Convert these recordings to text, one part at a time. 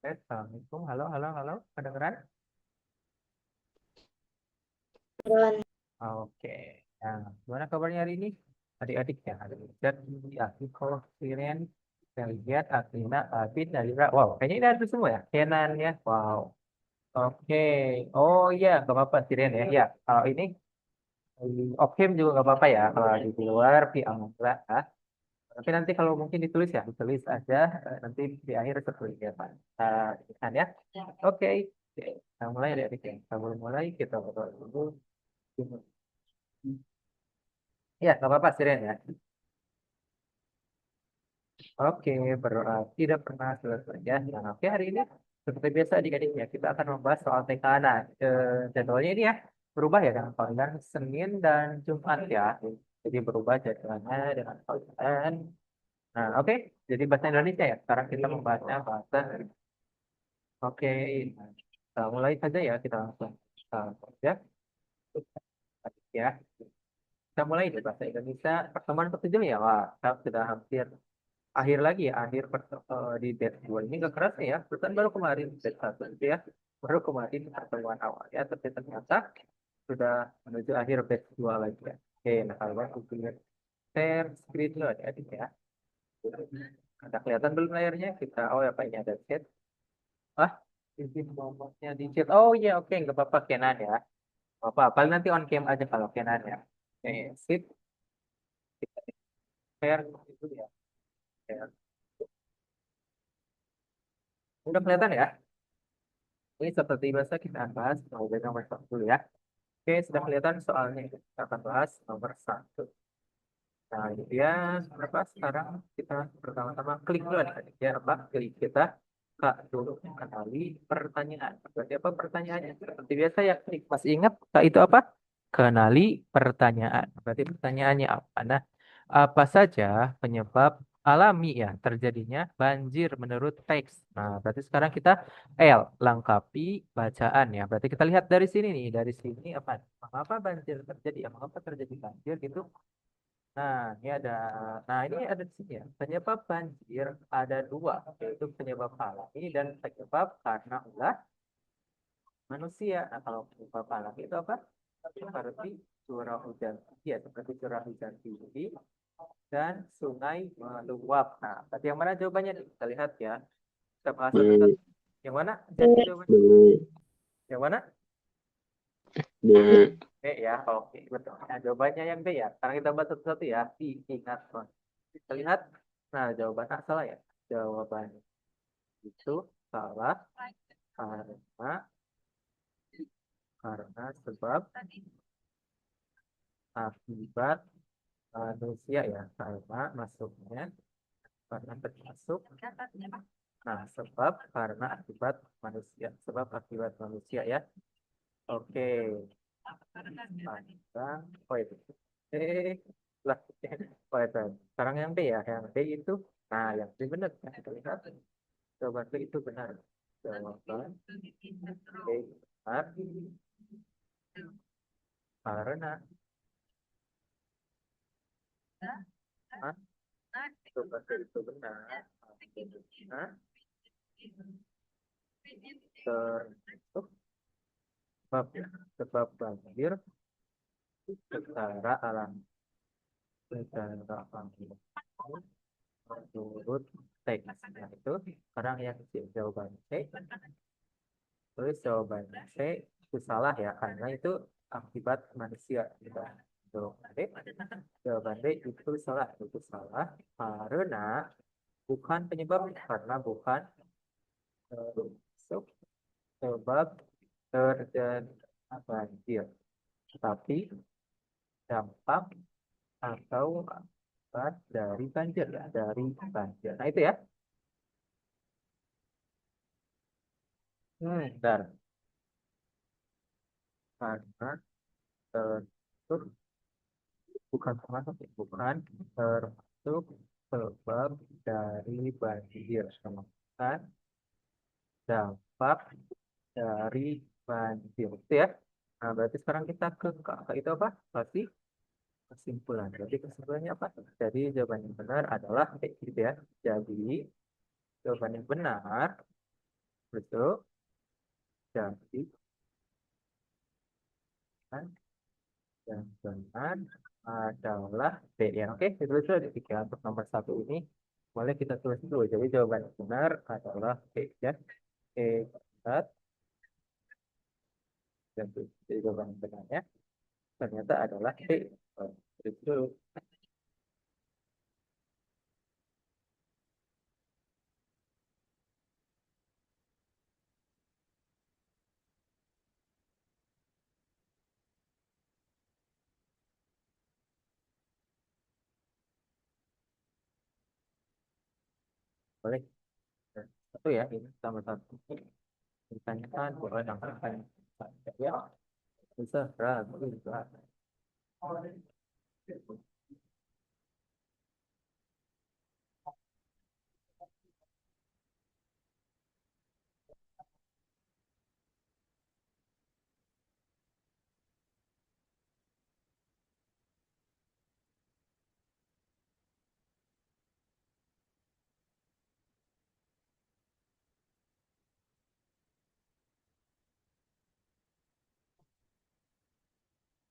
Assalamualaikum. Halo, halo, halo. Kedengeran? Ron, Oke. Nah, gimana kabarnya hari ini? Adik-adik ya, ada Richard, Akiko, Siren, saya lihat, Athena, Abid, Nadira. Wow, kayaknya ini ada semua ya. Kenan ya. Wow. Oke. Oh iya, nggak apa-apa Siren ya. Ya, kalau ini oke juga nggak apa-apa ya. Kalau di luar, di enggak. Tapi nanti kalau mungkin ditulis ya, ditulis aja. Nanti di akhir tertulis ya, Pak. Kan ya. Oke. Oke. Kita mulai dari adik ya. Kita mulai, kita berdoa dulu. Ya, nggak apa-apa, Siren ya. Oke, berdoa tidak pernah selesai ya. Nah, oke, hari ini seperti biasa adik-adik ya, kita akan membahas soal TK. Nah, jadwalnya ini ya, berubah ya dengan kalian Senin dan Jumat ya. Jadi berubah jadwalnya dengan kalian. Nah, oke, jadi bahasa Indonesia ya. Sekarang kita membahasnya bahasa. Oke, nah, kita mulai saja ya, kita langsung ya. Ya, kita mulai dari bahasa Indonesia. Pertemuan ke-7 ya, wah, kita sudah hampir akhir lagi ya di batch 2 ini gak kerasa ya perusahaan baru kemarin batch 1 itu ya baru kemarin pertemuan awal ya tapi ternyata sudah menuju akhir batch 2 lagi ya oke nah kalau aku share screen dulu ya adik ya ada kelihatan belum layarnya kita oh ya pak ini ada chat ah izin nomornya di chat oh iya oke nggak apa-apa Kenan ya nggak apa paling nanti on cam aja kalau Kenan ya oke sip kita share itu ya share. Udah kelihatan ya. Ini seperti biasa kita bahas mulai nomor satu dulu ya. Oke, sudah kelihatan soalnya. Kita akan bahas nomor satu. Nah, ini dia berapa sekarang kita pertama-tama klik dulu adik-adik ya apa? Klik kita Kak dulu kenali pertanyaan. Berarti apa pertanyaannya? Seperti biasa ya klik. Masih ingat Kak itu apa? Kenali pertanyaan. Berarti pertanyaannya apa? Nah, apa saja penyebab alami ya terjadinya banjir menurut teks. Nah, berarti sekarang kita L lengkapi bacaan ya. Berarti kita lihat dari sini nih, dari sini apa? Mengapa banjir terjadi ya? Mengapa terjadi banjir gitu? Nah, ini ada di sini ya. Penyebab banjir ada dua, yaitu penyebab alami dan penyebab karena ulah manusia. Nah, kalau penyebab alami itu apa? Seperti curah hujan, ya seperti curah hujan tinggi dan sungai meluap. Nah, tadi yang mana jawabannya? Kita lihat ya. Kita bahas satu-satu. B, Yang mana? Jadi jawabannya. B, Yang mana? B, B ya. Oke, betul. Nah, jawabannya yang B ya. Sekarang kita bahas satu-satu ya. Ingat, Bang. Kita lihat. Nah, jawabannya salah ya. Jawabannya itu salah karena sebab akibat manusia ya. Karena masuknya karena termasuk. Nah, sebab karena akibat manusia. Sebab akibat manusia ya. Oke. Sekarang, oh itu. Lah. Oh itu. Sekarang yang B ya. Yang B itu, nah yang B benar. Ya, kita lihat. Jawaban B itu benar. Jawaban B benar. Karena, ah, jawaban B itu benar. Karena termasuk sebab ya. Sebab banjir secara alami. Secara alami. Menurut teks. Nah, itu sekarang yang jawaban C. Terus jawaban C itu salah ya karena itu akibat manusia. Jawaban B, jawaban B itu salah karena bukan penyebab karena bukan so- sebab terjadi banjir, tapi dampak atau akibat dari banjir ya dari banjir. Nah itu ya. Bentar. Karena termasuk bukan termasuk ya, bukan termasuk sebab dari banjir kan dampak dari banjir itu ya. Nah, berarti sekarang kita ke itu apa? Berarti kesimpulan. Berarti kesimpulannya apa? Jadi jawaban yang benar adalah kayak gitu ya. Jadi jawaban yang benar Betul. Jadi kan yang benar adalah B ya. Oke, itu sudah tiga untuk nomor satu ini. Boleh kita tulis dulu. Jadi jawaban yang benar adalah B ya. Oke, lihat. Dan jadi jawaban yang benarnya ternyata adalah B. Oh, tulis dulu. Boleh. Satu ya, ini sama satu. Ditanyakan, boleh angkat. Ya, bisa. Ragu juga.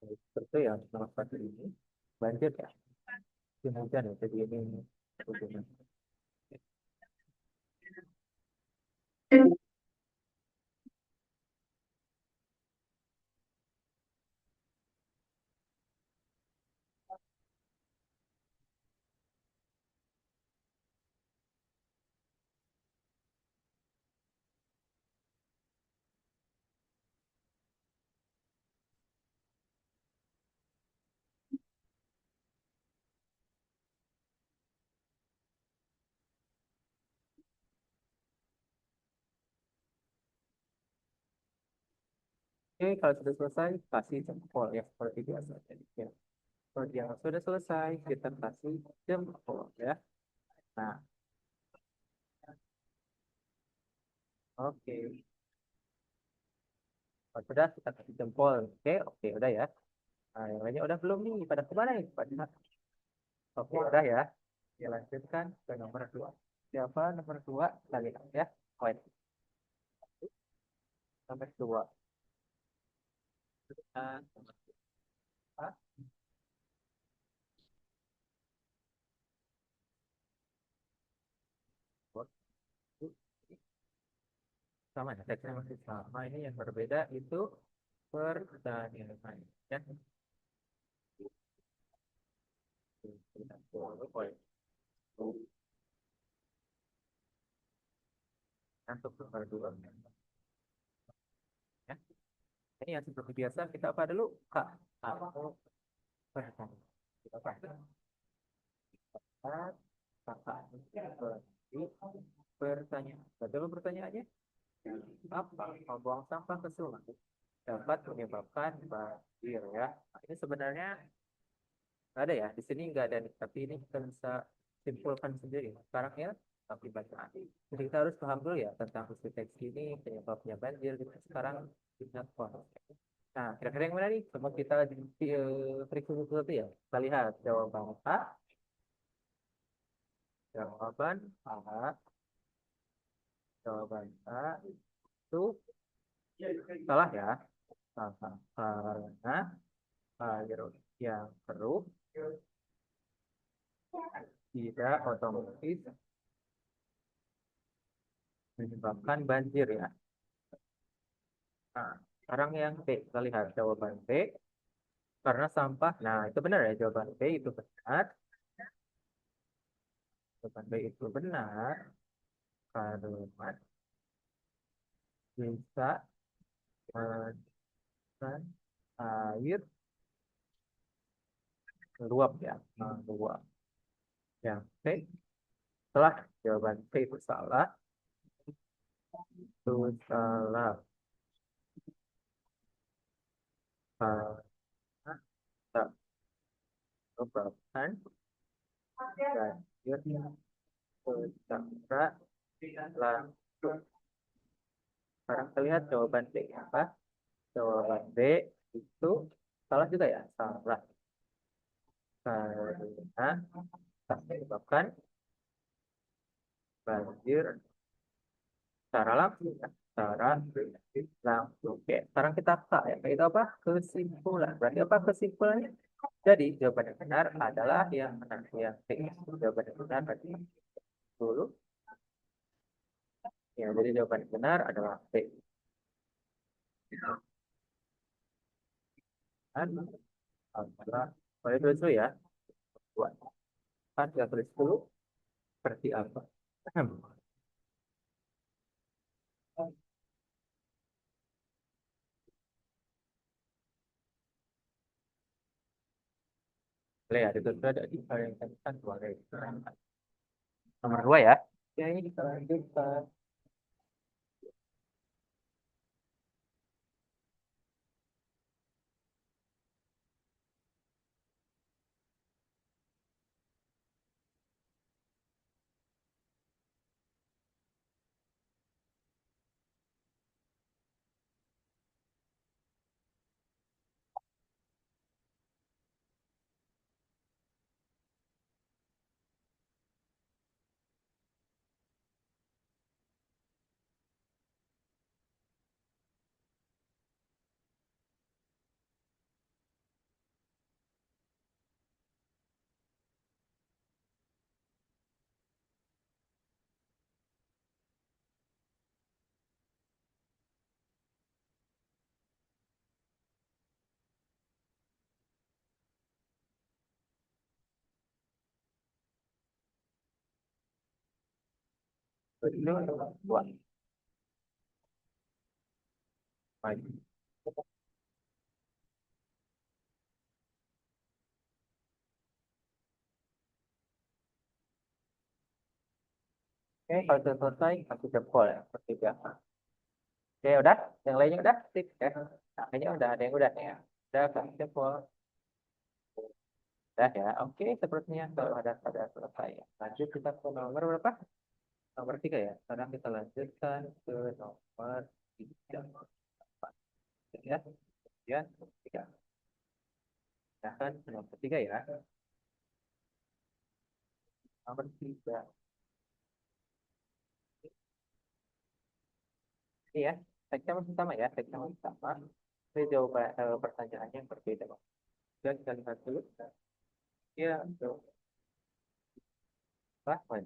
Seperti ya, nomor satu ini. Banjir ya. Musim hujan ya, jadi ini hubungan. Oke, kalau sudah selesai, kasih jempol ya, seperti biasa. Jadi, ya. Kalau yang sudah selesai, kita kasih jempol ya. Nah, oke. Kalau sudah, kita kasih jempol. Oke, oke, udah ya. Nah, yang lainnya udah belum nih? Pada kemana nih? Oke, udah ya. Ya, lanjutkan ke nomor dua. Siapa nomor dua? Lagi ya. Poin. Nomor dua. Nomor dua. Sama ya, teksnya masih sama. Ini yang berbeda itu pertanyaan. Ya. Untuk nomor dua. Ya. Ini yang seperti biasa kita apa dulu? Kak. Atau pertanyaan. Kita apa? Kak. Kakak. Pertanyaan. Betul pertanyaannya? Apa? Membuang sampah ke sungai dapat menyebabkan banjir ya. Nah, ini sebenarnya nggak ada ya. Di sini nggak ada nih. Tapi ini kita bisa simpulkan sendiri. Sekarang ya, tapi bacaan. Jadi kita harus paham dulu ya tentang uji teks ini, penyebabnya banjir. Gitu. Sekarang kita paham. Nah, kira-kira yang mana nih? Coba kita di periksa satu ya. Kita lihat jawaban A. Jawaban A. Jawaban A itu salah ya. Salah. Karena air yang keruh tidak otomatis menyebabkan banjir ya. Nah, sekarang yang B, kita lihat jawaban B karena sampah. Nah, itu benar ya jawaban B itu benar. Jawaban B itu benar karena bisa menyebabkan air meluap ya, meluap. Yang B salah, jawaban B itu salah. Itu salah karena tak menyebabkan banjir secara langsung. Sekarang kita lihat jawaban B apa? Jawaban B itu salah juga ya, salah karena tak menyebabkan banjir Secara langsung, kan? Secara langsung. Oke, sekarang kita ya. Itu apa? Kesimpulan. Berarti apa kesimpulannya? Jadi jawaban yang benar adalah yang benar. Yang C. Jawaban yang benar berarti dulu. Ya, jadi jawaban yang benar adalah C. Dan adalah, boleh tulis dulu ya. Buat. Kan kita tulis dulu. Seperti apa? Boleh ya, itu sudah ada di yang kan boleh. Nomor 2 ya. Ya, ini kita lanjutkan. Itu buat. Baik. Oke, kalau sudah selesai, aku jempol ya, seperti biasa. Oke, udah? Yang lainnya udah? Sip, ya. Nah, kayaknya udah ada yang udah nih ya. Udah, kan jempol. Udah ya. Oke, sepertinya kalau ada pada selesai ya. Lanjut kita ke nomor berapa? Nomor 3 ya. Sekarang kita lanjutkan ke nomor 3. Ya, ya, 3. Nah, kan ke nomor 3 ya. Nomor 3. Ini ya, teksnya masih sama ya. Teksnya masih sama. Ini jawaban pertanyaannya yang berbeda. Dan kita lihat dulu. Ya, tuh. Apa?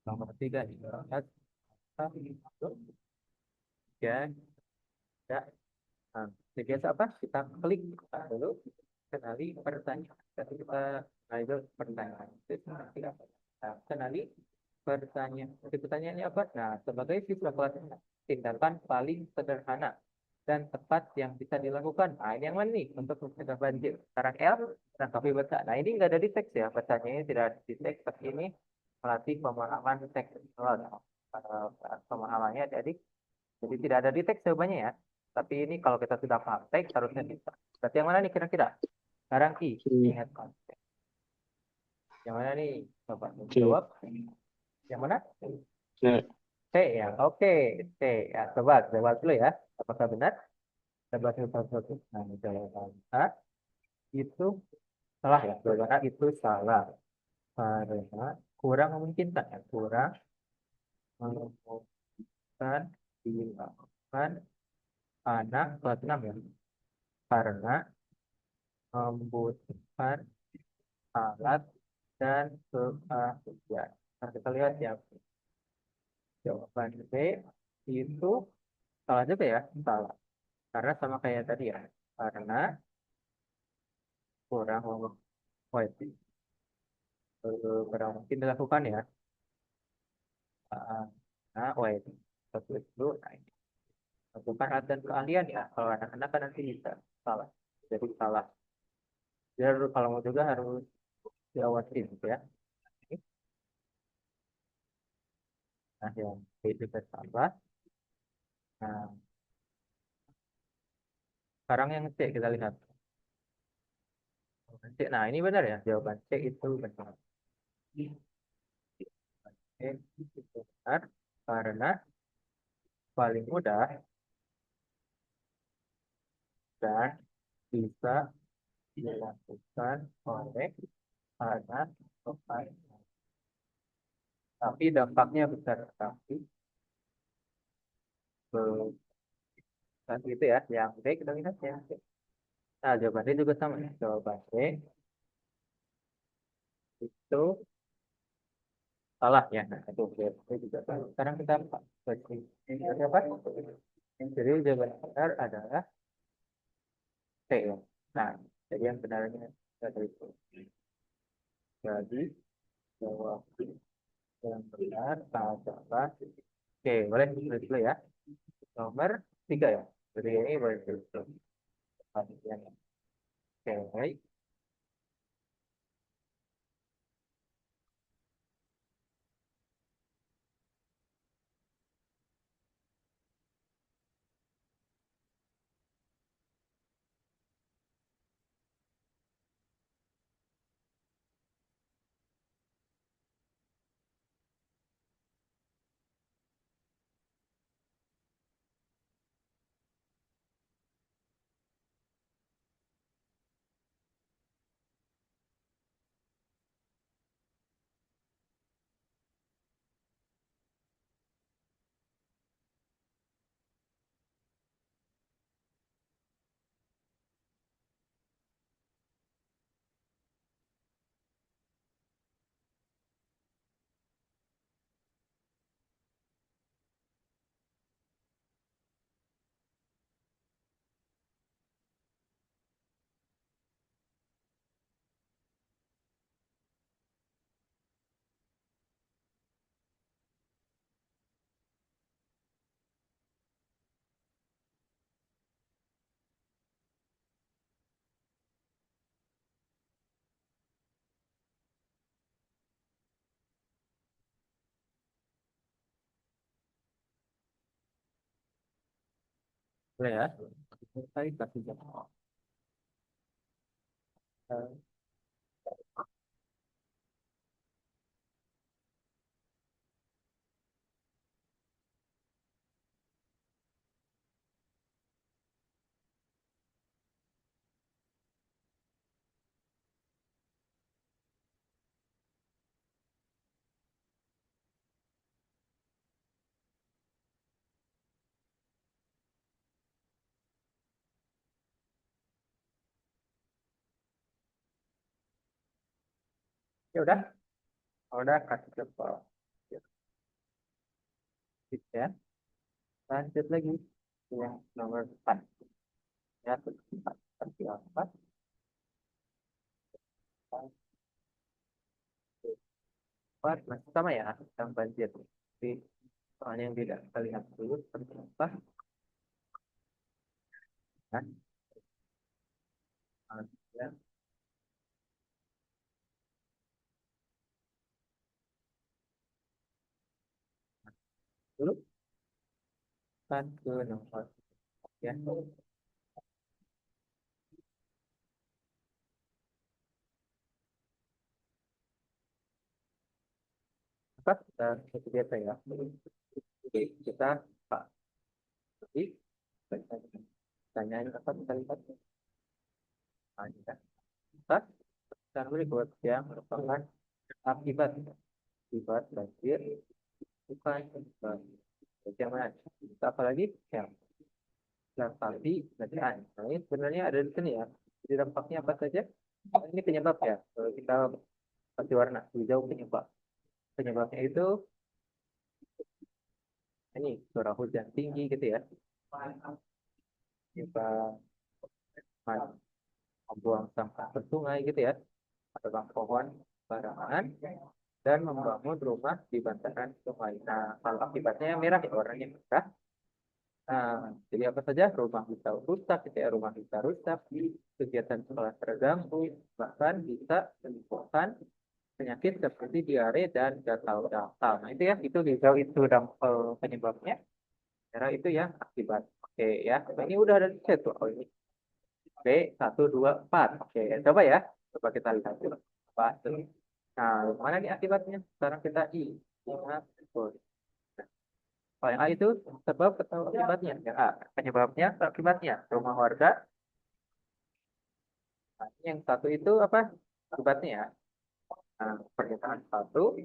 Nomor 3 lihat satu, tiga, ya. Nah, jadi biasa apa? Kita klik dulu, kenali pertanyaan. Jadi kita nah itu pertanyaan. Nah, kenali pertanyaan. Jadi pertanyaannya apa? Nah, sebagai siswa kelas tindakan paling sederhana dan tepat yang bisa dilakukan. Nah, ini yang mana nih untuk mencegah banjir? Sekarang L, nah tapi baca. Nah, ini nggak ada di teks ya. Bacanya ini tidak ada di teks, tapi ini melatih pemahaman tekstual. Pemahamannya jadi tidak ada di teks jawabannya ya. Tapi ini kalau kita sudah paham teks harusnya bisa. Berarti yang mana nih kira-kira? Sekarang I, ingat konsep. Yang mana nih? Coba jawab. Yang mana? C. C ya. Oke, C ya. Coba jawab dulu ya. Apakah benar? Coba satu. Nah, jawaban A itu salah ya. Jawaban A itu salah. Karena kurang memungkinkan ya. Kurang memungkinkan dilakukan anak kelas 6 ya. Karena membutuhkan alat dan keahlian. Nah, kita lihat ya, jawaban B itu salah juga ya, salah. Karena sama kayak tadi ya, karena kurang wajib kurang mungkin dilakukan ya. Ah, Nah, wajib satu itu, nah ini bukan alat dan keahlian ya. Kalau anak-anak kan nanti bisa salah, jadi salah. Jadi kalau mau juga harus diawasin gitu ya. Nah, yang B juga salah. Nah, sekarang yang C kita lihat. C. Nah, ini benar ya. Jawaban C itu benar. C itu benar karena paling mudah dan bisa dilakukan oleh anak orang. Tapi dampaknya besar sekali. Kan gitu ya. Yang B kita lihat ya. Nah, jawabannya juga sama. Jawaban B itu salah ya. Nah, itu B juga salah. Sekarang kita bagi apa? Jadi jawaban benar adalah C ya. Nah, jadi yang benarnya ada itu. Jadi jawab yang benar adalah C. Boleh tulis dulu ya. Nomor 3 ya. Jadi ini boleh tulis dulu. Oke, boleh ya. Saya kasih jawab. Ya udah kasih jawab. Ya, gitu ya. Lanjut lagi yang nomor 4. Ya, 4. Seperti apa? Empat masih sama ya, tentang banjir. Tapi soalnya yang tidak kita lihat dulu seperti apa. Nah, ya, dulu kan ke nomor ya. Apa kita seperti biasa ya. Oke, kita Pak Jadi tanyain apa kita lihat. Nah, kita sekarang berikut yang merupakan akibat akibat banjir bukan sebab. Jadi yang mana? Kita apa lagi? Yang tapi bacaan. Nah, ini sebenarnya ada di sini ya. Jadi dampaknya apa saja? Ini penyebab ya. Kalau kita kasih warna hijau penyebab. Penyebabnya itu ini curah hujan tinggi gitu ya. Kita membuang sampah ke sungai gitu ya. Atau pohon barangan dan membangun rumah di bantaran sungai. Nah, kalau akibatnya yang merah ya warnanya merah. Nah, jadi apa saja rumah bisa rusak, gitu ya, rumah bisa rusak, kegiatan sekolah terganggu, bahkan bisa menimbulkan penyakit seperti diare dan gatal gatal. Nah, itu ya, itu hijau itu penyebabnya, merah itu ya akibat. Oke ya, nah, ini udah ada di set tuh. Oh, ini B 1, 2, 4. Oke, coba ya, coba kita lihat dulu. Apa tuh? Nah, mana nih akibatnya? Sekarang kita I. Lima, kalau yang A itu sebab atau akibatnya? Yang A, penyebabnya atau akibatnya? Rumah warga Nah, yang satu itu apa? Akibatnya ya. Nah, pernyataan satu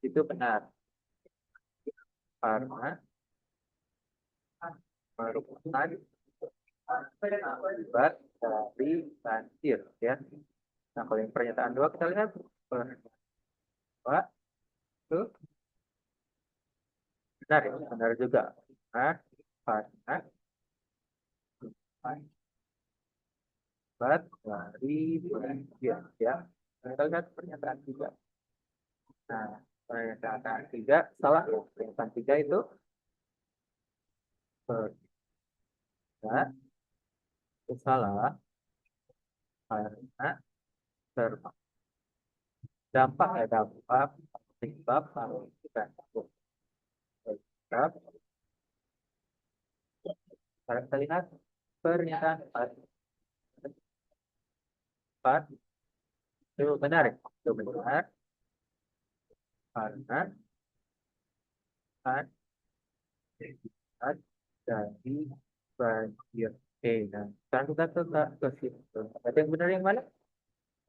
itu benar karena merupakan akibat dari banjir ya. Nah, kalau yang pernyataan dua kita lihat bahwa itu benar ya, benar juga. Nah, karena akibat dari banjir ya. Nah, kita lihat pernyataan tiga. Nah, pernyataan tiga salah ya. Pernyataan tiga itu benar itu salah karena terdampak ya dampak sebab kalau kita sebab sekarang kita lihat pernyataan empat itu benar ya? Itu benar karena akibat dari banjir. Oke, nah sekarang kita ke situ. Ada yang benar yang mana?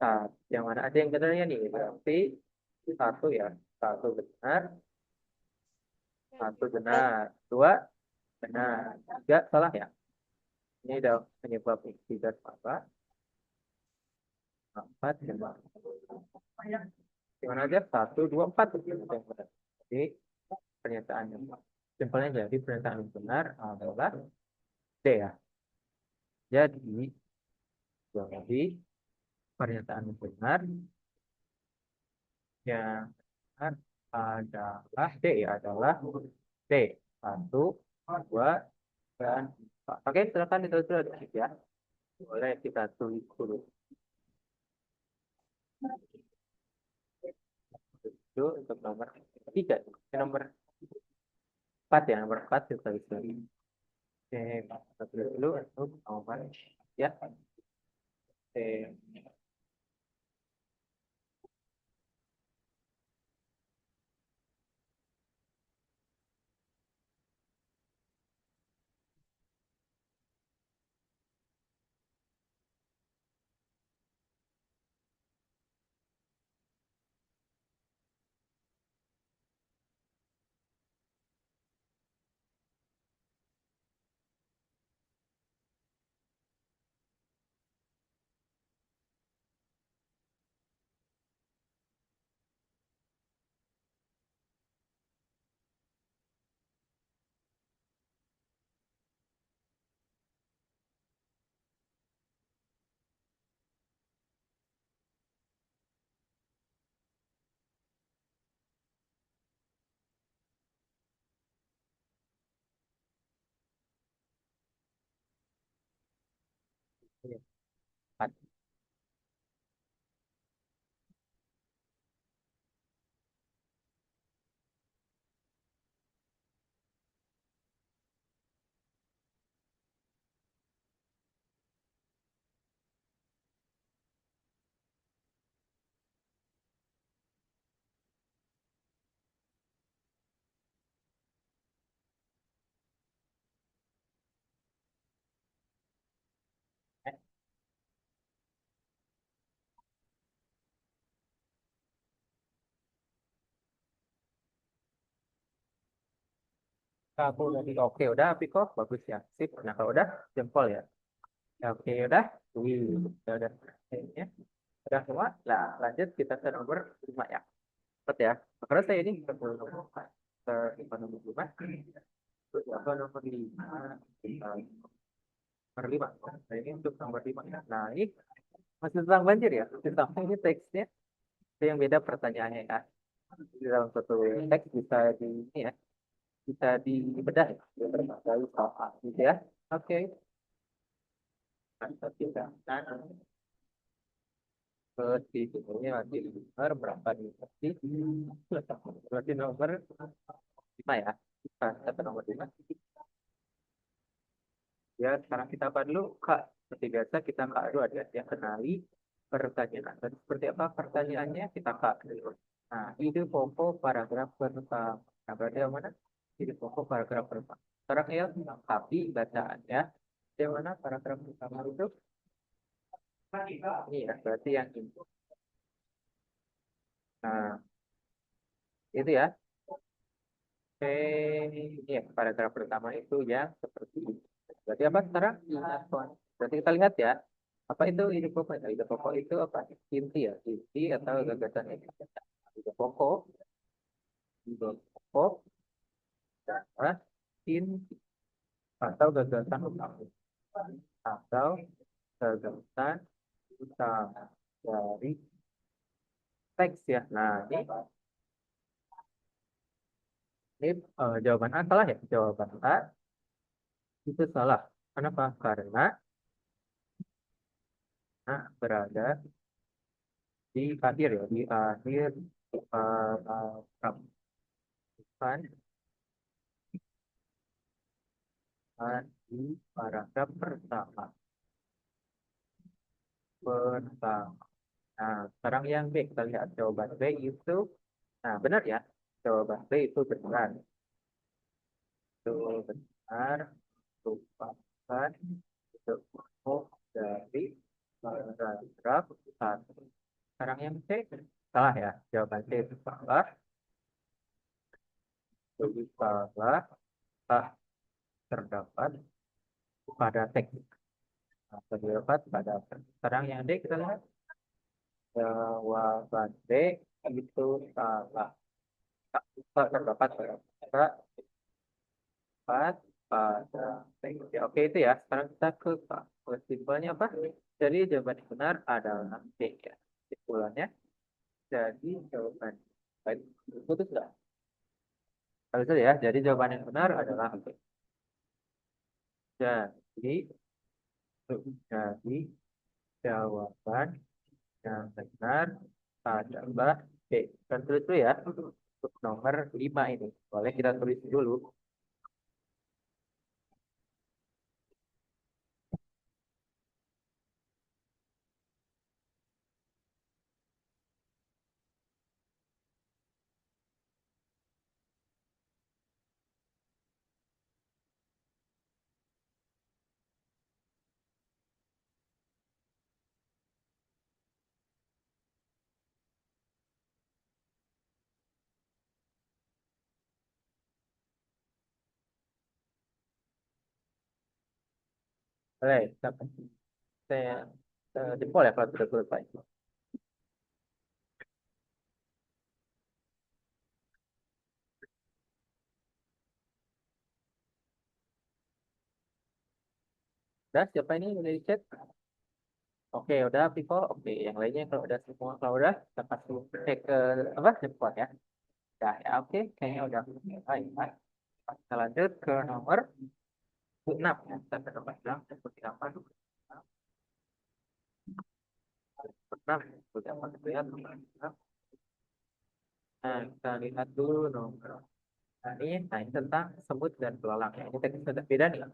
Nah, yang mana ada yang benarnya nih? Berarti satu ya, satu benar, satu benar, dua benar, tiga salah ya. Ini udah penyebab tiga salah, empat benar. Gimana aja? Satu, dua, empat itu yang benar. Jadi pernyataan yang simpelnya jadi pernyataan yang benar adalah D ya. Jadi pernyataan yang benar yang benar adalah D ya, adalah D. Satu, dua, dan empat. Oke, silakan ditulis ya. Boleh kita tulis dulu. Itu untuk nomor tiga. Nomor empat ya, nomor empat kita tulis dulu. Oke, kita tulis dulu untuk nomor ya. Oke. Empat. Aku udah oke udah Piko bagus ya sip. Nah kalau udah jempol ya. Ya, oke udah. Wih, udah. Ya, udah semua. Nah lanjut kita ke nomor lima ya. Cepet ya. Karena saya ini ke nomor nomor lima. Terus apa nomor lima? Nomor lima. Nah ini untuk nomor lima ya. Nah ini masih tentang banjir ya. Tentang ini teksnya ada yang beda pertanyaannya ya. Di dalam satu teks bisa di ini ya. Bisa dibedah ya. Berbagai soal gitu ya. Oke. Mantap kita. Nah, berarti ini masih nomor berapa nih? Berarti nomor lima ya. Nah, kata nomor lima. Ya, sekarang kita apa dulu? Kak, seperti biasa kita Kak dulu ada yang kenali pertanyaan. Dan seperti apa pertanyaannya kita Kak dulu. Nah, ide pokok paragraf pertama. Nah, berarti yang mana? Ide pokok paragraf pertama. Sekarang ya, tapi bacaannya. Yang mana paragraf pertama itu? Ini ya, berarti yang ini. Nah, itu ya. Oke, ini ya, paragraf pertama itu yang seperti ini. Berarti apa sekarang? Ingat, kawan. Berarti kita lihat ya. Apa itu ide pokok? Nah, ide pokok itu apa? Inti ya, inti atau gagasan ini. Ide pokok, ide pokok, adalah inti atau gagasan utama. Atau gagasan utama dari teks ya. Nah, ini jawaban A salah ya. Jawaban A itu salah. Kenapa? Karena berada di akhir ya, di akhir paragraf. Bukan di paragraf pertama. Pertama. Nah, sekarang yang B, kita lihat jawaban B itu, nah benar ya, jawaban B itu benar. Itu benar, merupakan bentuk dari paragraf satu. Sekarang yang C, salah ya, jawaban C itu salah. Itu salah, ah, terdapat pada teks. Nah, terdapat pada teks. Sekarang yang D kita lihat, jawaban D itu salah. Terdapat pada empat pada ya, oke itu ya. Sekarang kita ke kesimpulannya apa? Jadi jawaban yang benar adalah B ya. Kesimpulannya jadi jawaban baik putus nggak? Kalau itu ya. Jadi jawaban yang benar adalah B. Jadi jadi jawaban yang benar adalah B. Kita tulis dulu ya untuk nomor 5 ini. Boleh kita tulis dulu. Boleh, saya jempol ya kalau sudah selesai. Udah, siapa ini udah di chat? Oke, udah Vivo. Oke, yang lainnya kalau udah semua, kalau udah kita kasih cek ke apa jempol ya. Udah ya, oke. Kayaknya udah. Baik, baik. Kita lanjut ke nomor 6 ya. Kita ke nomor 6 seperti apa? Nomor 6 seperti apa gitu ya. Nomor 6. Nah, kita lihat dulu nomor. Nah, ini tentang semut dan belalang. Ya. Ini teks sudah beda nih.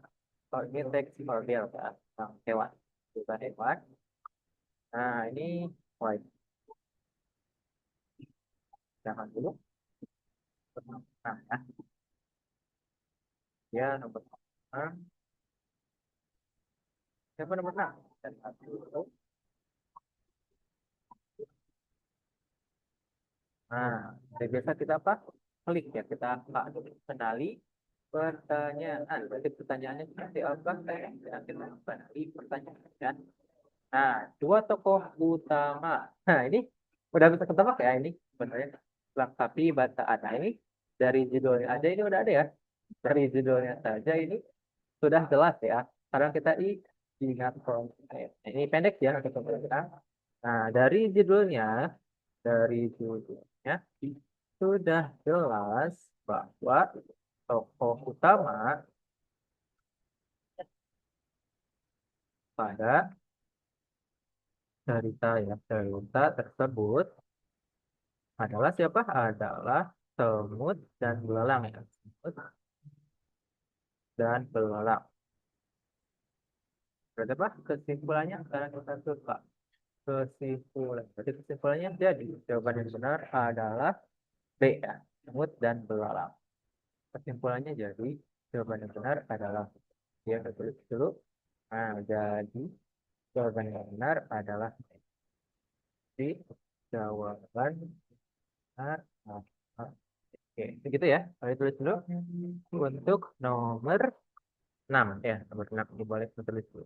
Kalau ini teks ordel ya, tentang hewan. Bukan hewan. Nah, ini white. Jangan dulu. Nah, ya nomor 6. Siapa nomor 6? Dan satu. Nah, dari biasa kita apa? Klik ya, kita kenali pertanyaan. Berarti pertanyaannya seperti apa? Ya, kita kenali pertanyaan. Ya. Nah, dua tokoh utama. Nah, ini udah bisa ketebak ya ini sebenarnya tapi bacaan. Nah, ini dari judulnya aja ini udah ada ya. Dari judulnya saja ini sudah jelas ya. Sekarang kita ingat ini pendek ya untuk pembahasan. Nah, dari judulnya sudah jelas bahwa tokoh utama pada cerita tersebut adalah siapa? Adalah semut dan belalang ya. Semut dan belalang. Berarti apa? Kesimpulannya sekarang kita suka kesimpulan. Berarti kesimpulannya jadi jawaban yang benar adalah B ya, semut dan belalang. Kesimpulannya jadi jawaban yang benar adalah dia tulis dulu. Nah, jadi Jawaban yang benar adalah di jawaban benar. Oke, begitu ya. Saya tulis dulu untuk nomor 6 ya, nomor 6 ini boleh saya tulis dulu.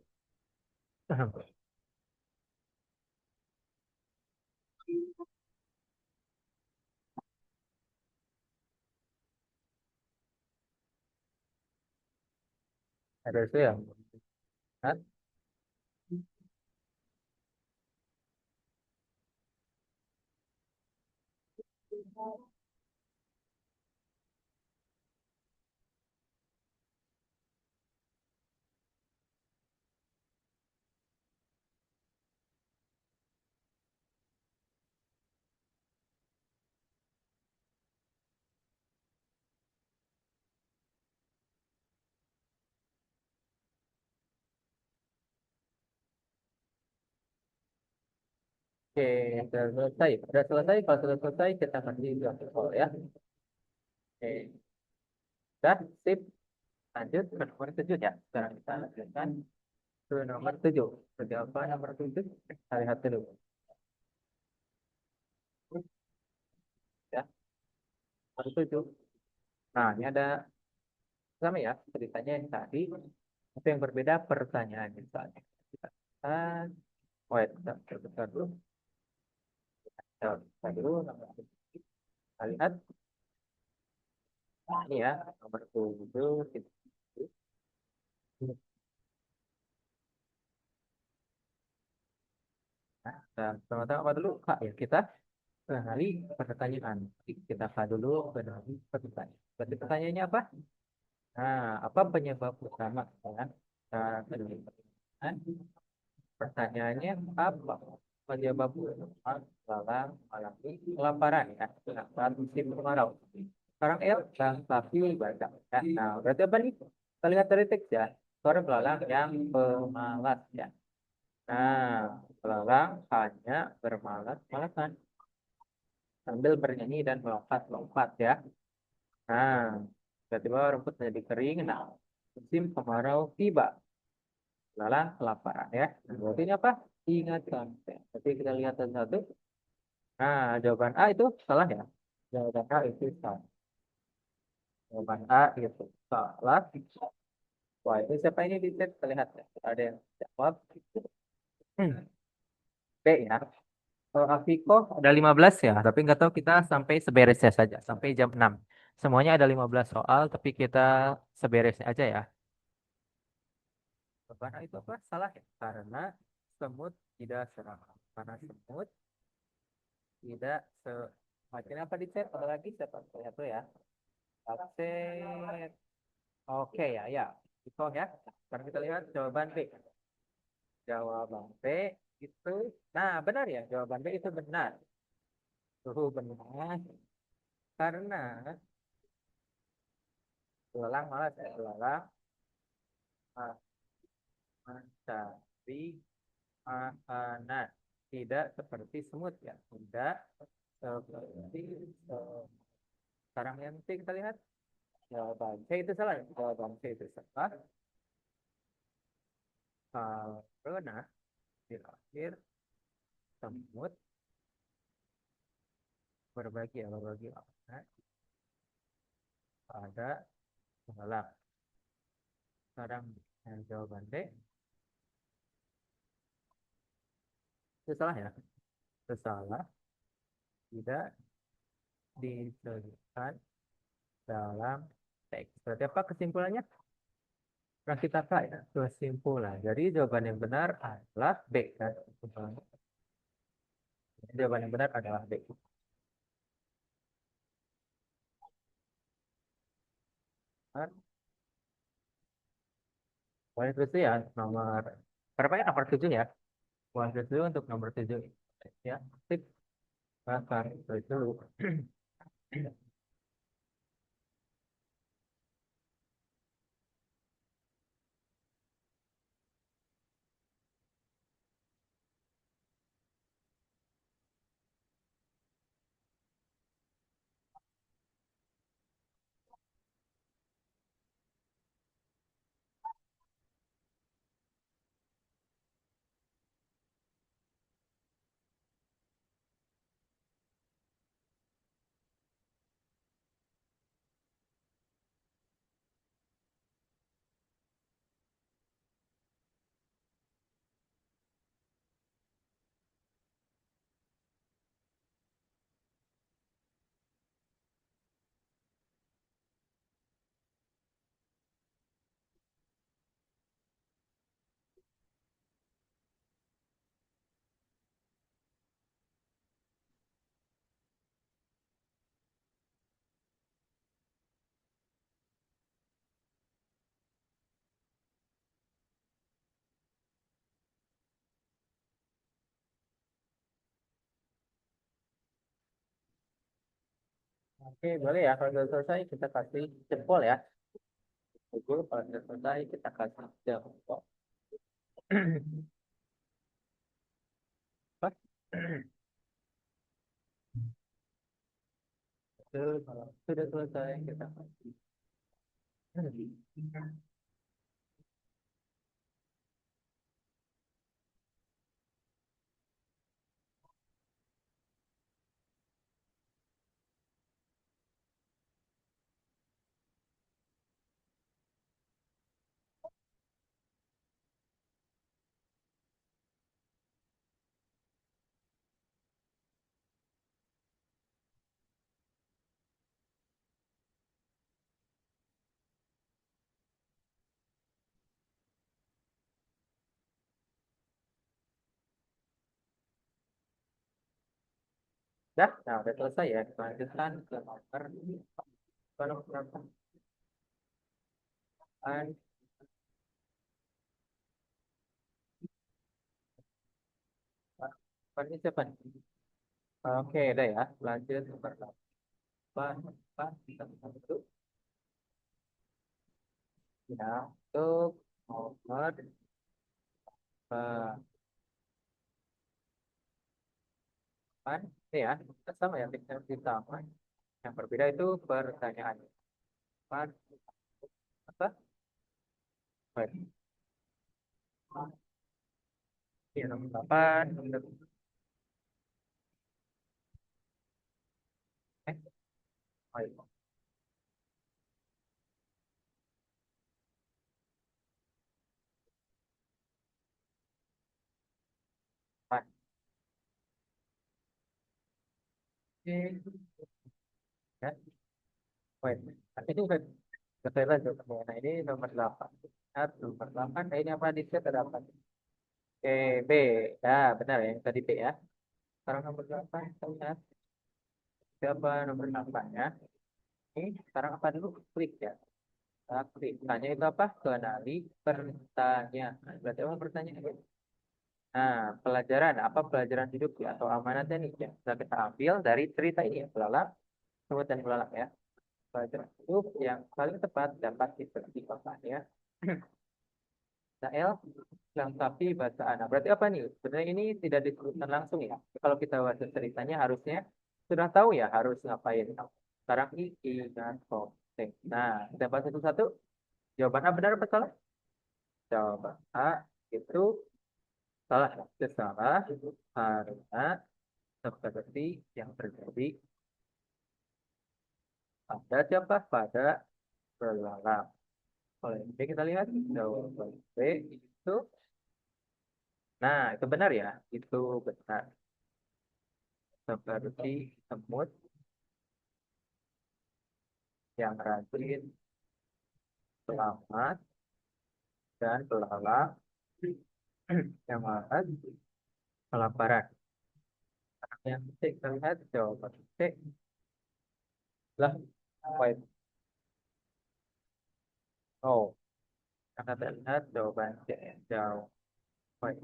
Ada itu ya. Hah? Oke, sudah selesai. Sudah selesai. Kalau sudah selesai, kita kasih dua soal ya. Oke, sudah sip. Lanjut ke nomor 7 ya. Sekarang kita lanjutkan ke nomor 7. Berapa nomor 7? Kita lihat dulu. Ya, nomor 7. Nah, ini ada sama ya ceritanya yang tadi. Tapi yang berbeda pertanyaannya misalnya. Kita lihat. Oh, ya, kita dulu. Kita dulu. Kita lihat. Nah, ini ya, nomor 7. Nah, pertama-tama apa dulu, Kak? Ya, kita kenali pertanyaan. Kita Kak dulu kenali pertanyaan. Berarti pertanyaannya apa? Nah, apa penyebab utama ya? Kenali pertanyaan. Pertanyaannya apa? Penyebab utama dalam mengalami kelaparan ya? Saat musim kemarau. Sekarang ya, bang tapi baca. Ya. Nah, berarti apa nih? Kita lihat dari teks ya. Suara belalang yang pemalas ya. Nah, belalang hanya bermalas-malasan sambil bernyanyi dan melompat-lompat ya. Nah, tiba-tiba rumput menjadi kering. Nah, musim kemarau tiba. Belalang kelaparan ya. Nah, berarti ini apa? Ingatkan. Jadi kita lihat satu-satu. Nah, jawaban A itu salah ya. Jawaban A itu salah. Jawaban A itu salah. Wah, itu siapa ini di chat? Kita lihat ya. Ada yang jawab. Hmm, B ya. Kalau Afiko ada 15 ya, tapi nggak tahu kita sampai seberesnya saja, sampai jam 6. Semuanya ada 15 soal, tapi kita seberesnya aja ya. Karena itu apa? Salah ya. Karena semut tidak serakah. Karena semut tidak se... Macam apa di chat? Ada lagi siapa? Lihat tuh ya. Absen. Oke ya, ya. Itu ya. Sekarang kita lihat jawaban B. Jawaban B itu, nah benar ya. Jawaban B itu benar. Tuh benar. Karena tulang malas ya, tulang mencari makanan. Tidak seperti semut ya. Tidak seperti sekarang yang penting kita lihat. Jawaban C itu salah. Ya? Jawaban C itu salah. Karena di akhir semut berbagi ya, berbagi makanan pada tulang. Sekarang yang jawaban D itu salah ya. Itu salah. Tidak disebutkan dalam teks. Berarti apa kesimpulannya? Nah, kita ya, kesimpulan. Jadi jawaban yang benar adalah B kan? Jawaban yang benar adalah B. Kan? Boleh terus ya nomor berapa ya, nomor 7 ya? Boleh terus dulu untuk nomor 7 ya. Sip. Bahkan terus dulu. Oke, boleh ya. Kalau sudah selesai, kita kasih jempol ya. Google, kalau sudah selesai, kita kasih jempol. Pas. Betul, kalau sudah selesai, kita kasih. Dah, nah udah selesai ya. Lanjutkan ke nomor berapa? An, ini siapa nih? Oke, udah ya. Lanjut nomor 8. Kita satu. Ya, untuk nomor eh, 8. Ini ya, kita sama ya, kita sama. Yang berbeda itu pertanyaannya. 8, apa? Baik. Ini nomor 8. Eh, baik. Empat. Oke. Ya, baik. Nah, ini udah selesai lanjut. Nah, ini nomor 8. Nomor 8. Nah, ini apa? Di set ada apa? Oke, B. Ya, benar ya. Yang tadi B ya. Sekarang nomor 8. Kita lihat. Siapa nomor 8 ya? Ini sekarang apa dulu? Klik ya. Kita klik. Tanya itu apa? Kenali pertanyaan. Berarti apa pertanyaan? Nah, pelajaran. Apa pelajaran hidup ya? Atau amanatnya nih ya. Bisa kita ambil dari cerita ini ya. Belalak, semut dan belalak ya. Pelajaran hidup yang paling tepat dapat dipertimbangkan ya. Nael lengkapi bahasa anak. Berarti apa nih? Sebenarnya ini tidak disebutkan langsung ya. Kalau kita baca ceritanya harusnya sudah tahu ya harus ngapain. Sekarang ini ingat konteks. Nah, kita bahas satu-satu. Jawaban A benar apa salah? Jawaban A itu salah. Itu salah karena seperti yang terjadi pada siapa? Pada belalang. Oleh B kita lihat jawaban B itu, nah itu benar ya, itu benar. Seperti semut yang rajin, selamat, dan belalang yang malas, kelaparan. Yang C kita lihat jawaban C lah white. Oh, karena kita lihat jawaban C jauh white.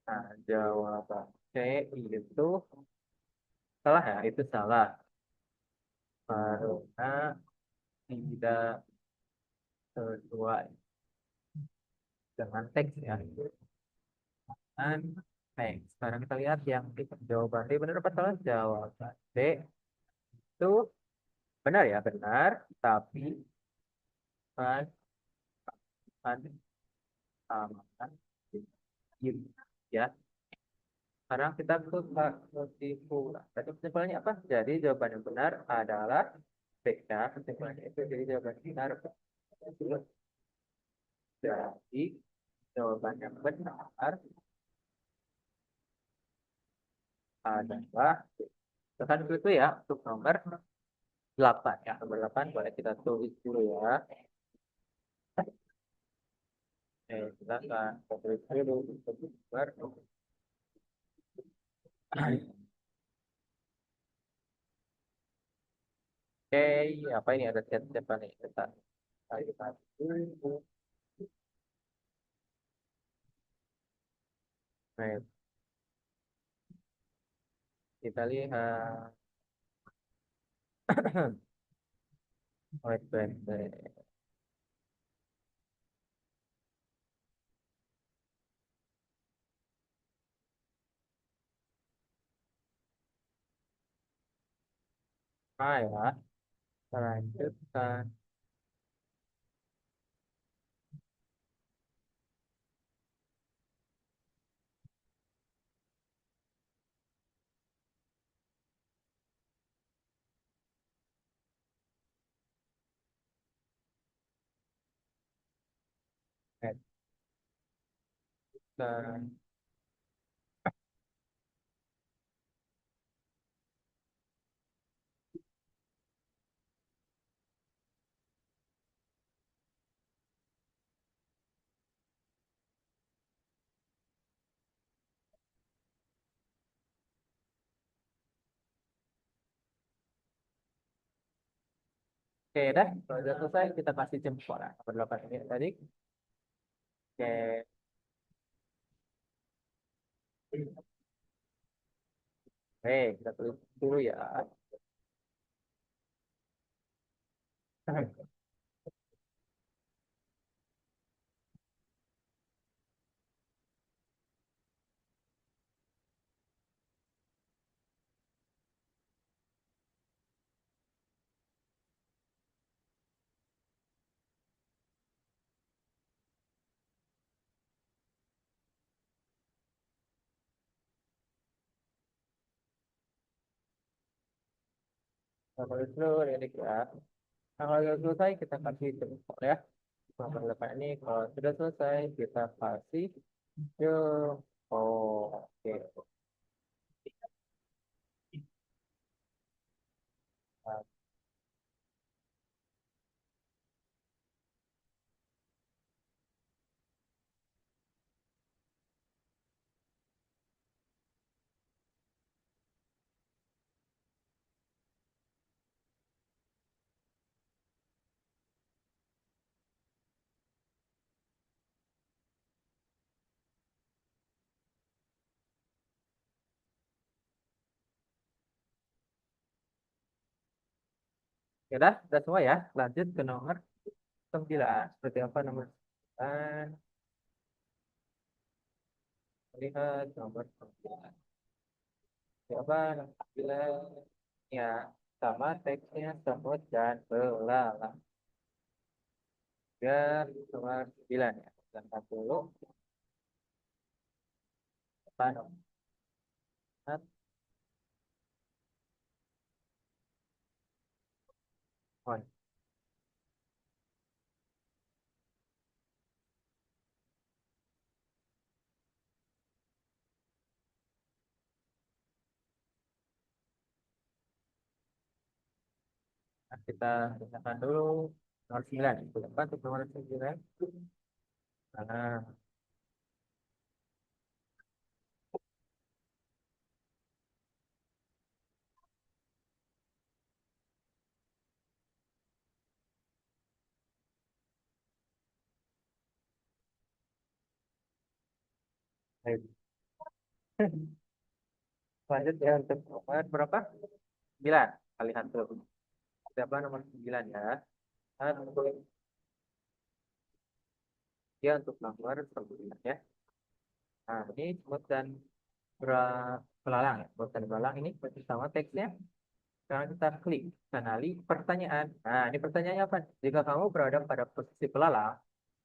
Nah, jawaban C itu salah ya, itu salah karena tidak sesuai dengan teks ya. Dan baik, sekarang kita lihat yang jawaban D benar apa salah? Jawaban D itu benar ya, benar. Tapi kan kan sama kan gitu ya. Sekarang kita ke kesimpulan. Tadi kesimpulannya apa? Jadi jawaban yang benar adalah B ya. Kesimpulannya itu jadi jawaban benar. Jadi jawaban yang benar adalah tekan itu ya untuk nomor 8 ya. Nomor 8 boleh kita tulis dulu ya. Silakan. Kita tulis dulu untuk nomor. Oke, apa ini ada chat-chat nih? Kita dulu. Baik, kita lihat. Wait, wait, wait. Ah ya, kita lanjutkan. Oke, oke dah, kalau udah selesai kita kasih jempol lah. Nomor 8 ini tadi. Oke, oke, kita tulis dulu ya. Kita tulis dulu ini ya. Nah, kalau sudah selesai kita kasih jempol ya. Nomor 8 ini kalau sudah selesai kita kasih jempol. Oke, nah, ya udah semua ya. Lanjut ke nomor 9. Seperti apa nomor 9? Lihat nomor 9. Coba nomor 9. Ya, sama teksnya semut dan belalang. Ya, nomor 9 ya. Dan 40. Apa nomor 1? Nah, kita gunakan dulu nomor 9. Berapa untuk nomor 9? Nah, baik. Lanjut ya untuk nomor berapa? 9 kali 1. Siapa nomor 9 ya? Satu. Ya untuk nomor 9 ya. Nah, ini semut dan belalang ya. Semut dan belalang ini persis sama teksnya. Sekarang kita klik kenali pertanyaan. Nah, ini pertanyaannya apa? Jika kamu berada pada posisi belalang,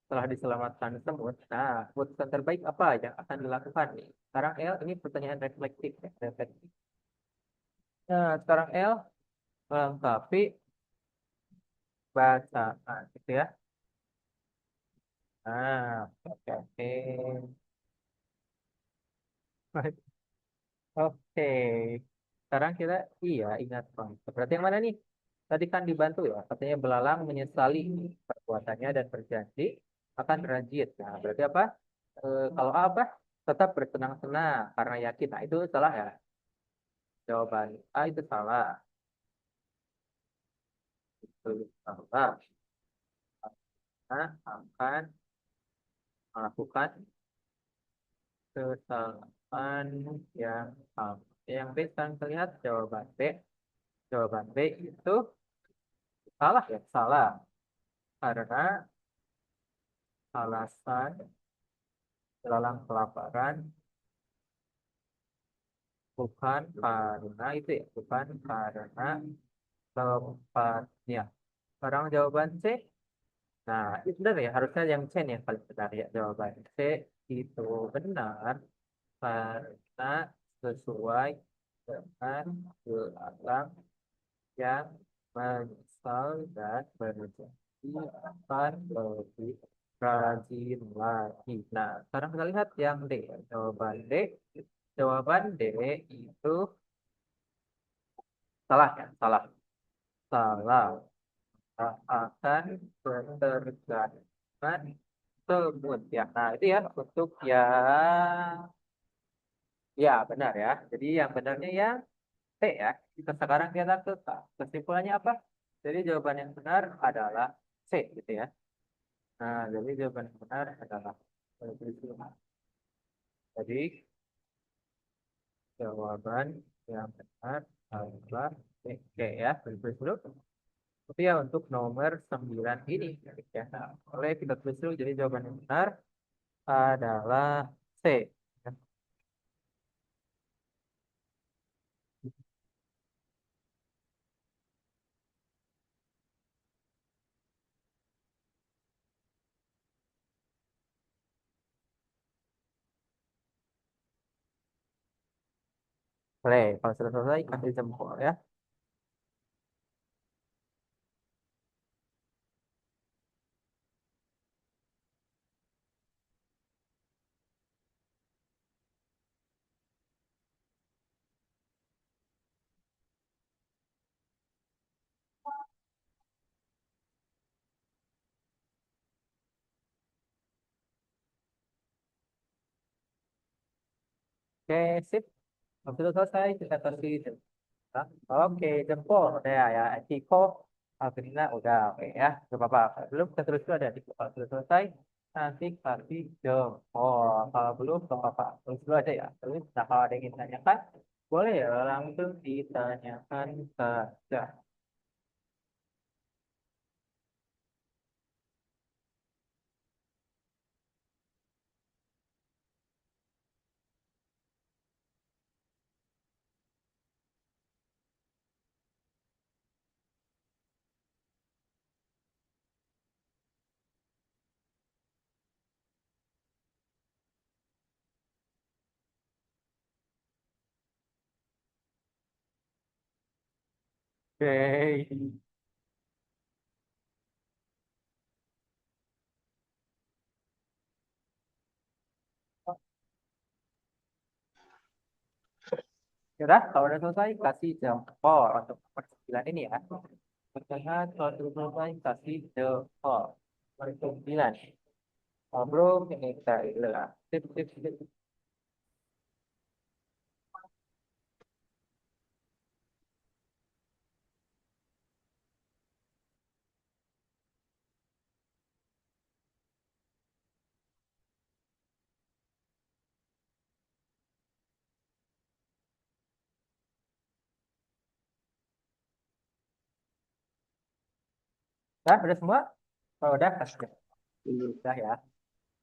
setelah diselamatkan semut, nah, keputusan terbaik apa yang akan dilakukan nih? Sekarang L, ini pertanyaan reflektif ya, reflektif. Nah, sekarang L melengkapi bacaan, gitu ya. Nah, oke, oke. Oke. Sekarang kita, iya, ingat Bang. Berarti yang mana nih? Tadi kan dibantu ya, katanya belalang menyesali perbuatannya dan berjanji akan rajin. Nah, berarti apa? Kalau A apa? Tetap bersenang-senang karena yakin. Nah, itu salah ya. Jawaban A itu salah. Itu salah. Nah, akan melakukan kesalahan yang sama. Yang B sekarang terlihat jawaban B. Jawaban B itu salah ya, salah. Karena alasan dalam kelaparan bukan karena itu ya, bukan karena tempatnya. Sekarang jawaban C. Nah, itu benar ya, harusnya yang C nih yang paling benar ya. Jawaban C itu benar karena sesuai dengan belakang yang menyesal dan berjanji akan lebih rajin lagi. Nah, sekarang kita lihat yang D. Jawaban D. Jawaban D itu salah ya, salah. Salah. Akan ketergantungan tersebut ya. Nah, itu ya untuk yang ya benar ya. Jadi yang benarnya ya C ya. Kita sekarang kita ke K. Kesimpulannya apa? Jadi jawaban yang benar adalah C gitu ya. Nah, jadi jawaban yang benar adalah jadi jawaban yang benar adalah C. Oke ya. Tulis dulu. Tapi ya untuk nomor 9 ini ya. Nah, boleh kita tulis dulu. Jadi jawaban yang benar adalah C. Boleh, kalau sudah selesai kasih jempol ya. Oke, sip. Kalau sudah selesai kita kasih jempol. Oke, jempol udah ya. Ciko, Alvina udah oke ya. Gak apa-apa. Belum kita terus dulu ada di kalau sudah selesai nanti kasih jempol. Kalau belum gak apa-apa. Terus dulu aja ya. Terus nah kalau ada yang ingin tanyakan boleh ya langsung ditanyakan saja. Oke. Ya udah, kalau udah selesai kasih jempol untuk nomor 9 ini ya. Pertengahan kalau sudah selesai kasih jempol. Nomor 9. Oh, bro, ini kita lah. Sip, sip, sip. Nah, udah semua? Oh, udah kasih jempol. Udah ya.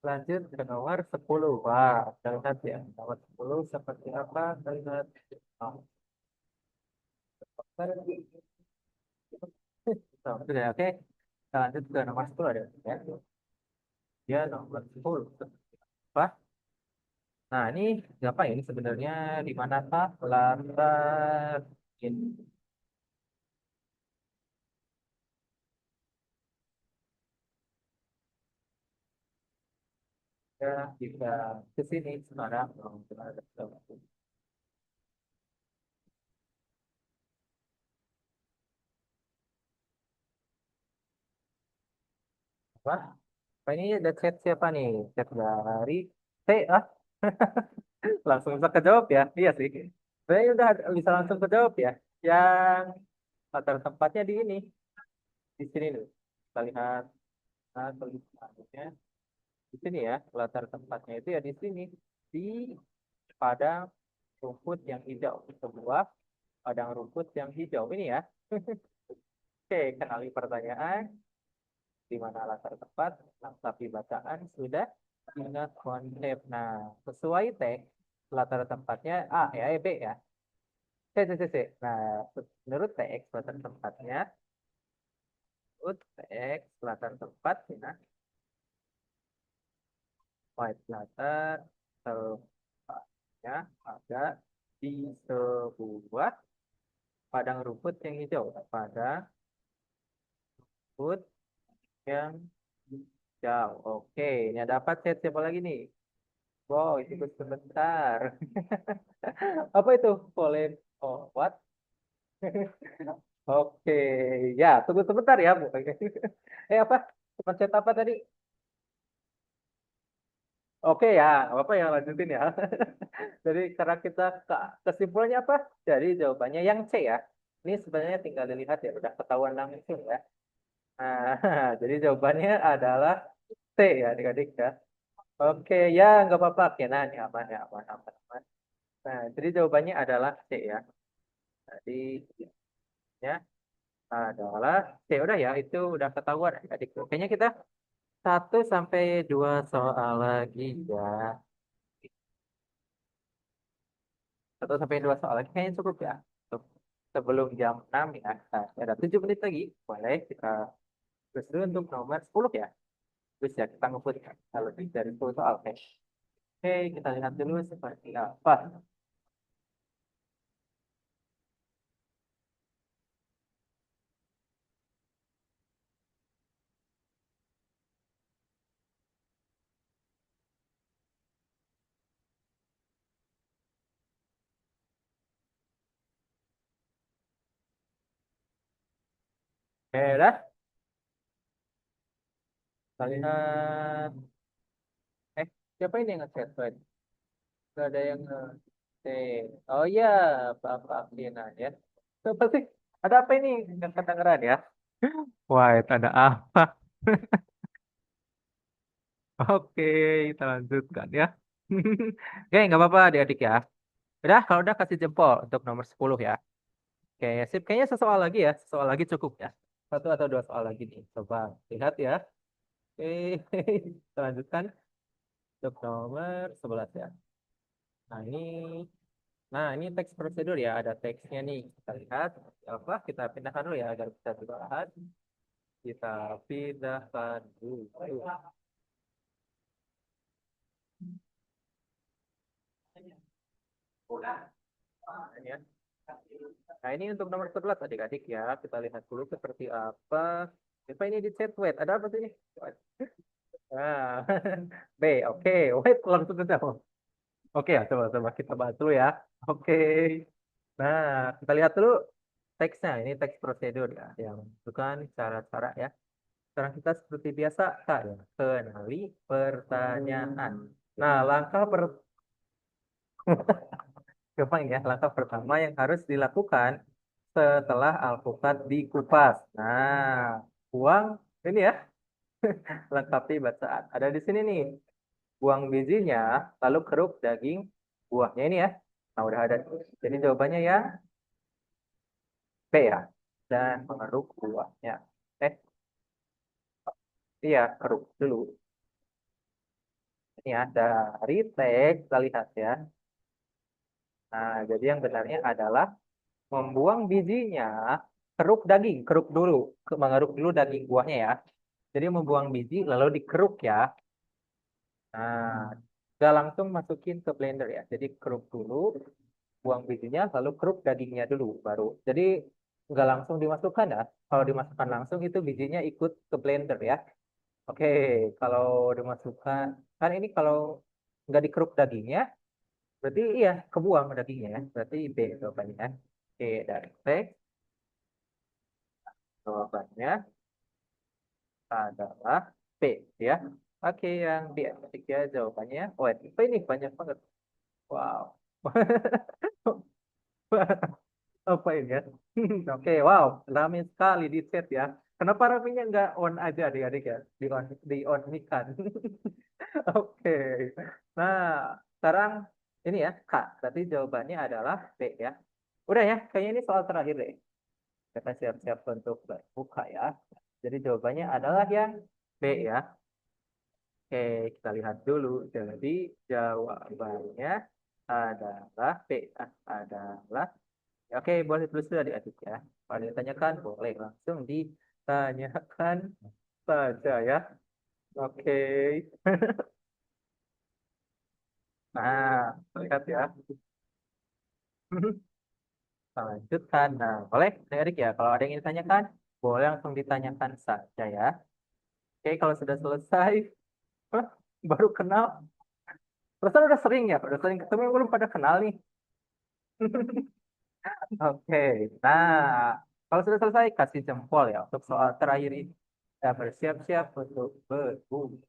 Lanjut ke nomor 10. Wah, kita lihat ya. Nomor 10 seperti apa? Kita lihat. Oh, sudah ya, oke. Kita lanjut ke nomor 10 ada ya. Dia nomor 10. Apa? Nah, ini siapa ini sebenarnya di manakah letak ini ya kita ke sini sekarang. Oh, kita ada apa? Apa ini ada chat siapa nih? Chat dari T ah. Langsung bisa kejawab ya. Iya sih. Saya udah bisa langsung kejawab ya. Yang latar tempatnya di ini, di sini nih. Kita lihat tulisannya di sini ya. Latar tempatnya itu ya di sini di padang rumput yang hijau sebuah padang rumput yang hijau. Ini ya. Oke, kenali pertanyaan. Di mana latar tepat, tapi bacaan sudah ingat konsep. Nah, sesuai teks, latar tempatnya A ya, B ya. C. Nah, menurut teks, latar tempatnya, menurut teks, latar tempatnya, white latar tempatnya ada di sebuah padang rumput yang hijau. Padang rumput yang hijau. Oke, ini ada apa chat siapa lagi nih? Wow, ikut sebentar. Apa itu? Polen. Oh, what? Oke, ya, tunggu sebentar ya, Bu. Apa? Pencet apa tadi? Oke ya, apa yang lanjutin ya. Jadi karena kita kesimpulannya apa? Jadi jawabannya yang C ya. Ini sebenarnya tinggal dilihat ya, udah ketahuan langsung ya. Nah, jadi jawabannya adalah C ya, adik-adik ya. Oke, ya nggak apa-apa. Oke, nah ini aman ya, aman. Nah, jadi jawabannya adalah C ya. Jadi ya adalah C. Udah ya, itu udah ketahuan adik-adik. Kayaknya kita 1 sampai 2 soal lagi ya. 1 sampai 2 soal lagi kayaknya cukup ya. Untuk sebelum jam 6 ya. Nah, ada 7 menit lagi. Boleh kita terus dulu untuk nomor 10 ya. Terus ya kita ngumpul lebih dari 10 soal. Oke, kita lihat dulu seperti apa. Oke, dah. Kita lihat. Eh, siapa ini yang nge-chat? Gak ada yang nge-chat. Oh iya, Bapak Pina ya. Apa sih? Ada apa ini? Yang kedengeran ya? Wah, itu ada apa? Oke, kita lanjutkan ya. Oke, nggak apa-apa adik-adik ya. Udah, kalau udah kasih jempol untuk nomor 10 ya. Oke, sip. Kayaknya sesoal lagi ya. Sesoal lagi cukup ya. 1 atau 2 soal lagi nih. Coba lihat ya. Oke, kita lanjutkan untuk nomor 11 ya. Nah, ini teks prosedur ya. Ada teksnya nih. Kita lihat. Apa? Kita pindahkan dulu ya agar bisa dibahas. Kita pindahkan dulu. Ya. Nah, ini untuk nomor 11 adik-adik ya. Kita lihat dulu seperti apa. Apa ini di chat wait? Ada apa sih ini? Ah, B, oke. Wait, langsung saja. Oke ya, coba kita bahas dulu ya. Oke. Nah, kita lihat dulu teksnya. Ini teks prosedur ya, yang bukan cara-cara ya. Sekarang kita seperti biasa, Kak, ya. Kenali pertanyaan. Nah, gampang ya. Langkah pertama yang harus dilakukan setelah alpukat dikupas. Nah, buang ini ya, lengkapi bacaan. Ada di sini nih, buang bijinya, lalu keruk daging buahnya ini ya. Nah, udah ada. Jadi jawabannya ya B ya. Dan mengeruk buahnya. Eh, iya, keruk dulu. Ini ya, dari teks kita lihat ya. Nah, jadi yang benarnya adalah membuang bijinya, keruk dulu, mengeruk dulu daging buahnya ya. Jadi membuang biji lalu dikeruk ya. Nah, nggak langsung masukin ke blender ya. Jadi keruk dulu, buang bijinya, lalu keruk dagingnya dulu baru. Jadi nggak langsung dimasukkan ya. Kalau dimasukkan langsung itu bijinya ikut ke blender ya. Oke, kalau dimasukkan, kan ini kalau nggak dikeruk dagingnya, berarti iya kebuang dagingnya ya. Berarti B jawabannya. Oke, dari teks jawabannya adalah B ya. Oke, yang B tiga jawabannya. Oh, ini banyak banget. Wow. Apa ini ya? Oke, wow, rame sekali di chat ya. Kenapa ramenya nggak on aja adik-adik ya? Di on mikan. Oke. Nah, sekarang ini ya, Kak. Berarti jawabannya adalah B ya. Udah ya, kayaknya ini soal terakhir deh. Kita siap-siap untuk berbuka ya. Jadi jawabannya adalah yang B ya. Oke, kita lihat dulu. Jadi jawabannya adalah B. Adalah. Oke, boleh tulis dulu adik-adik ya. Kalau ditanyakan, boleh langsung ditanyakan saja ya. Oke. Nah, lihat ya. Lanjutkan. Nah, boleh adik-adik ya. Kalau ada yang ingin ditanyakan, boleh langsung ditanyakan saja ya. Oke, kalau sudah selesai, hah, baru kenal. Perasaan udah sering ya, udah sering ketemu belum pada kenal nih. Oke, nah kalau sudah selesai kasih jempol ya untuk soal terakhir ini. Ya bersiap-siap untuk berbuka.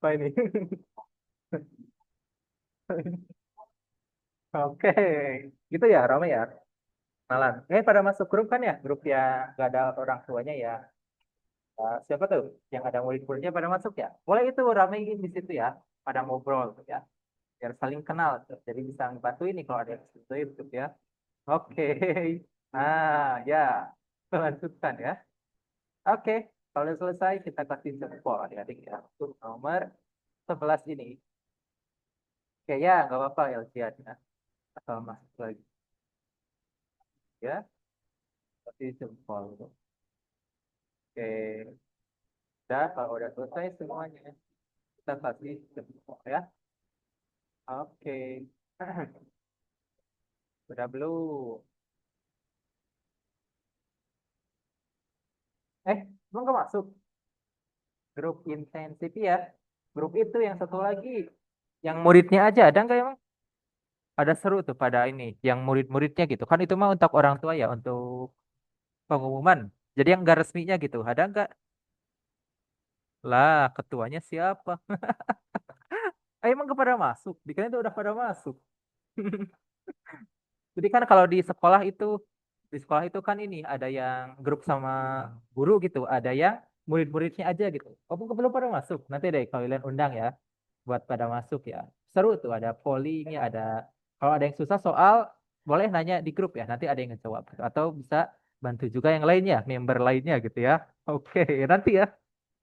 Apa ini? Oke, gitu ya, Rame ya. Malam. Pada masuk grup kan ya, grup yang gak ada orang tuanya ya. Siapa tuh yang ada murid-muridnya pada masuk ya? Boleh itu ramein di situ ya, pada ngobrol tuh ya, biar saling kenal tuh. Jadi bisa ngebantu ini kalau ada yang sesuai gitu ya. Oke, ya, lanjutkan ya. Oke, kalau udah selesai kita kasih jempol adik-adik ya. Untuk nomor 11 ini. Oke ya, nggak apa-apa Elcian ya. Atau masuk lagi ya, kasih jempol. Oke, udah kalau udah selesai semuanya, kita kasih jempol ya. Oke, udah belum? Emang nggak masuk grup intensif ya? Grup itu yang satu lagi, yang muridnya aja ada nggak emang? Ada seru tuh pada ini, yang murid-muridnya gitu. Kan itu mah untuk orang tua ya, untuk pengumuman. Jadi yang nggak resminya gitu, ada nggak? Lah, ketuanya siapa? Emang nggak pada masuk? Dikira itu udah pada masuk. Jadi kan kalau di sekolah itu kan ini ada yang grup sama guru gitu, ada yang murid-muridnya aja gitu. Oh, belum pada masuk. Nanti deh kalian undang ya, buat pada masuk ya. Seru tuh, ada pollingnya, ada kalau ada yang susah soal boleh nanya di grup ya. Nanti ada yang ngejawab gitu. Atau bisa bantu juga yang lainnya, member lainnya gitu ya. Oke, nanti ya.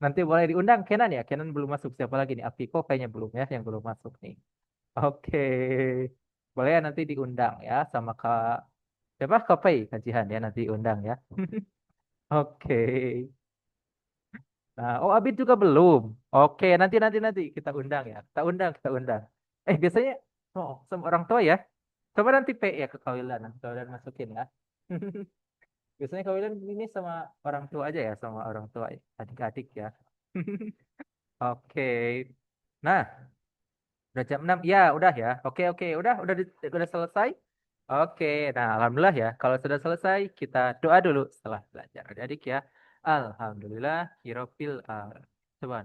Nanti boleh diundang Kenan ya. Kenan belum masuk. Siapa lagi nih? Apiko kayaknya belum ya, yang belum masuk nih. Oke. Boleh ya nanti diundang ya sama Kak siapa? Kak Pei kajian ya nanti undang ya. Oke. Nah, oh Abid juga belum. Oke, nanti kita undang ya. Kita undang. Biasanya sama orang tua ya. Coba nanti P ya ke Kawilan, nanti Kawilan masukin ya. Biasanya Kawilan ini sama orang tua aja ya, sama orang tua adik-adik ya. Oke. Nah, udah jam 6. Ya, udah ya. Oke. Udah selesai. Oke. Nah, alhamdulillah ya. Kalau sudah selesai, kita doa dulu setelah belajar. Adik-adik ya. Alhamdulillah, Hirobil. Coba.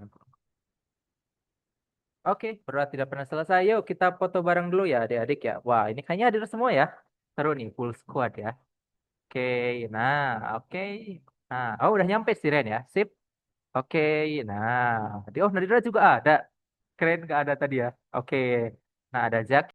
Oke, berarti tidak pernah selesai. Yuk, kita foto bareng dulu ya, adik-adik ya. Wah, ini kayaknya ada semua ya. Seru nih, full squad ya. Oke, nah, oke. Nah, oh udah nyampe sih Ren ya. Sip. Oke, nah. Oh, Nadira juga ada. Keren gak ada tadi ya. Oke. Nah, ada Zaki.